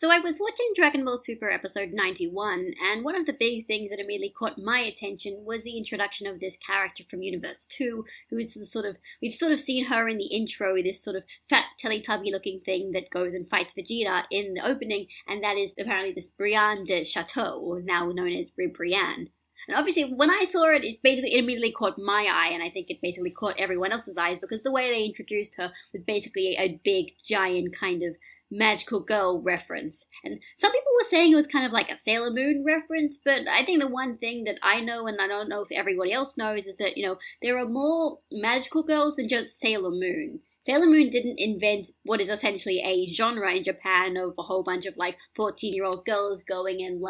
So I was watching Dragon Ball Super episode 91, and one of the big things that immediately caught my attention was the introduction of this character from Universe 2, who is the we've sort of seen her in the intro, this sort of fat Teletubby looking thing that goes and fights Vegeta in the opening, and that is apparently this Brienne de Chateau, or now known as Ribrianne. And obviously, when I saw it, it immediately caught my eye, and I think it basically caught everyone else's eyes, because the way they introduced her was basically a big, giant kind of magical girl reference. And some people were saying it was kind of like a Sailor Moon reference, but I think the one thing that I know, and I don't know if everybody else knows, is that, there are more magical girls than just Sailor Moon. Sailor Moon didn't invent what is essentially a genre in Japan of a whole bunch of 14-year-old girls going and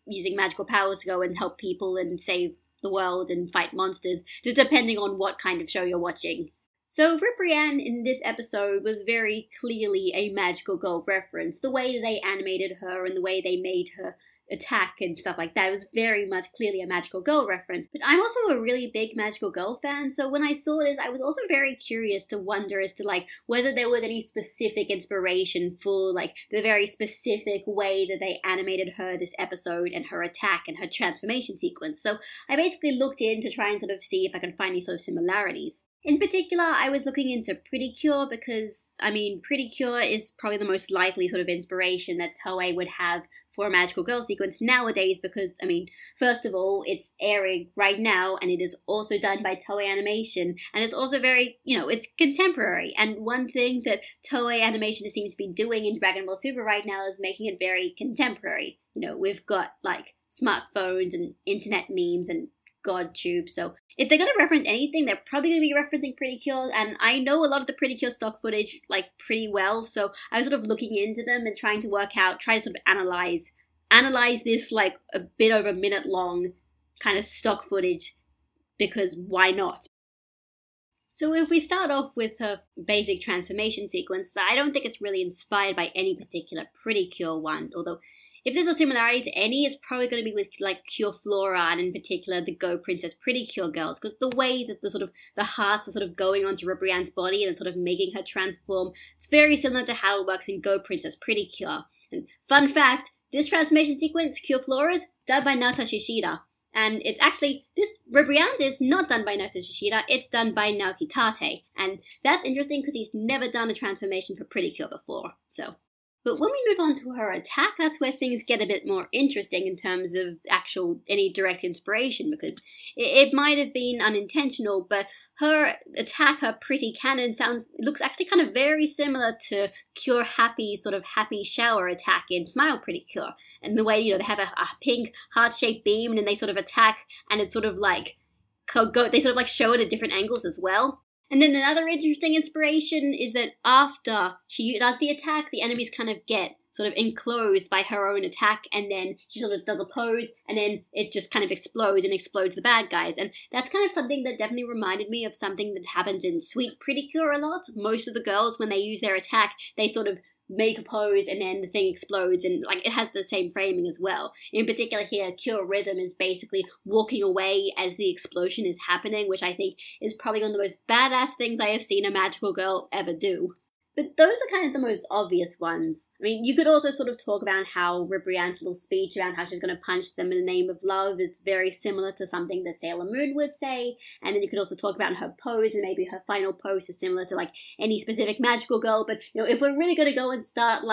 using magical powers to go and help people and save the world and fight monsters, just depending on what kind of show you're watching. So Ribrianne in this episode was very clearly a magical girl reference. The way they animated her and the way they made her attack and stuff like that was very much clearly a magical girl reference. But I'm also a really big magical girl fan, so when I saw this, I was also very curious to wonder as to whether there was any specific inspiration for the very specific way that they animated her this episode and her attack and her transformation sequence. So I basically looked in to try and sort of see if I could find any sort of similarities. In particular, I was looking into Pretty Cure because, Pretty Cure is probably the most likely sort of inspiration that Toei would have for a magical girl sequence nowadays because, first of all, it's airing right now and it is also done by Toei Animation and it's also very, it's contemporary. And one thing that Toei Animation seems to be doing in Dragon Ball Super right now is making it very contemporary. We've got, smartphones and internet memes and GodTube, so if they're going to reference anything, they're probably going to be referencing Pretty Cure, and I know a lot of the Pretty Cure stock footage, pretty well, so I was sort of looking into them and trying to try to sort of analyze this, a bit over a minute long kind of stock footage, because why not? So if we start off with her basic transformation sequence, I don't think it's really inspired by any particular Pretty Cure one, although if there's a similarity to any, it's probably going to be with Cure Flora and in particular the Go Princess Pretty Cure girls, because the way that the hearts are sort of going onto Ribrianne's body and sort of making her transform, it's very similar to how it works in Go Princess Pretty Cure. And fun fact, this transformation sequence, Cure Flora's, done by Naoto Shishida. And it's actually, this Ribrianne is not done by Naoto Shishida, it's done by Naoki Tate. And that's interesting because he's never done a transformation for Pretty Cure before, so. But when we move on to her attack, that's where things get a bit more interesting in terms of any direct inspiration, because it might have been unintentional, but her attack, her pretty cannon looks actually kind of very similar to Cure Happy's sort of happy shower attack in Smile Pretty Cure. And the way, they have a pink heart-shaped beam and then they sort of attack and it's sort of they sort of show it at different angles as well. And then another interesting inspiration is that after she does the attack, the enemies kind of get sort of enclosed by her own attack, and then she sort of does a pose, and then it just kind of explodes the bad guys. And that's kind of something that definitely reminded me of something that happens in Sweet Pretty Cure a lot. Most of the girls, when they use their attack, they sort of make a pose and then the thing explodes, and it has the same framing as well. In particular here, Cure Rhythm is basically walking away as the explosion is happening, which I think is probably one of the most badass things I have seen a magical girl ever do. But those are kind of the most obvious ones. You could also sort of talk about how Ribrianne's little speech about how she's going to punch them in the name of love is very similar to something that Sailor Moon would say. And then you could also talk about her pose, and maybe her final pose is similar to any specific magical girl. But, if we're really going to go and start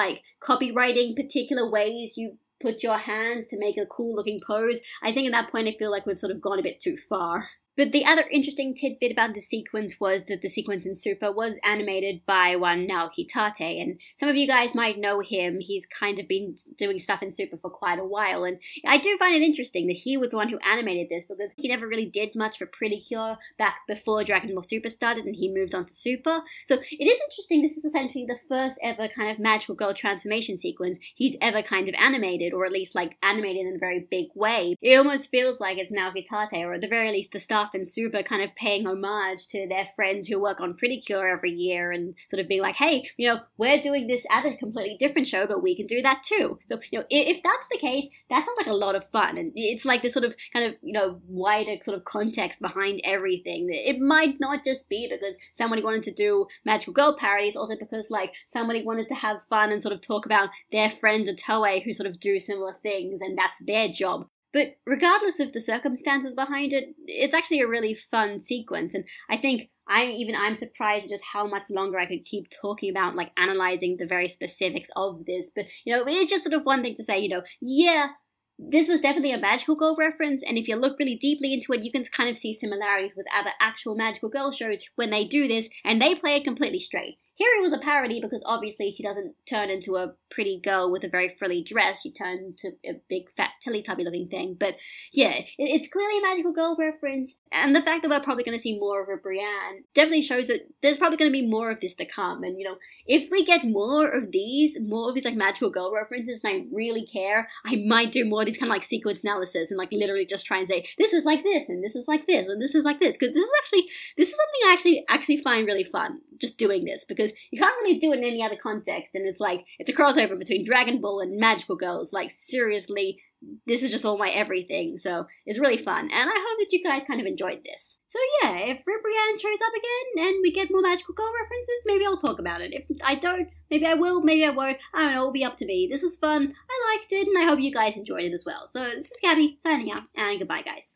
copywriting particular ways you put your hands to make a cool looking pose, I think at that point I feel like we've sort of gone a bit too far. But the other interesting tidbit about the sequence was that the sequence in Super was animated by one Naoki Tate, and some of you guys might know him. He's kind of been doing stuff in Super for quite a while, and I do find it interesting that he was the one who animated this, because he never really did much for Pretty Cure back before Dragon Ball Super started and he moved on to Super. So it is interesting, this is essentially the first ever kind of magical girl transformation sequence he's ever kind of animated, or at least animated in a very big way. It almost feels like it's Naoki Tate, or at the very least the staff Knockoff and Super kind of paying homage to their friends who work on Pretty Cure every year and sort of being like, hey, we're doing this at a completely different show, but we can do that too. So, if that's the case, that sounds like a lot of fun. And it's like this sort of kind of, wider sort of context behind everything. It might not just be because somebody wanted to do Magical Girl parodies, also because like somebody wanted to have fun and sort of talk about their friends at Toei who sort of do similar things and that's their job. But regardless of the circumstances behind it, it's actually a really fun sequence. And I think I'm surprised at just how much longer I could keep talking about, like, analyzing the very specifics of this. But, it's just sort of one thing to say, yeah, this was definitely a Magical Girl reference, and if you look really deeply into it, you can kind of see similarities with other actual Magical Girl shows when they do this, and they play it completely straight. Here it was a parody because obviously she doesn't turn into a pretty girl with a very frilly dress. She turned into a big fat Teletubby looking thing. But yeah, it's clearly a Magical Girl reference. And the fact that we're probably going to see more of Ribrianne definitely shows that there's probably going to be more of this to come. And if we get more of these like Magical Girl references and I really care, I might do more of these kind of like sequence analysis and like literally just try and say, this is like this and this is like this and this is like this. Because this is something I actually find really fun, just doing this, because you can't really do it in any other context, and it's a crossover between Dragon Ball and Magical Girls. Like, seriously, this is just all my everything, so it's really fun, and I hope that you guys kind of enjoyed this. So yeah, if Ribrianne shows up again and we get more Magical Girl references, maybe I'll talk about it. If I don't, maybe I will, maybe I won't. I don't know, it'll be up to me. This was fun, I liked it, and I hope you guys enjoyed it as well. So this is Gabby, signing out, and goodbye, guys.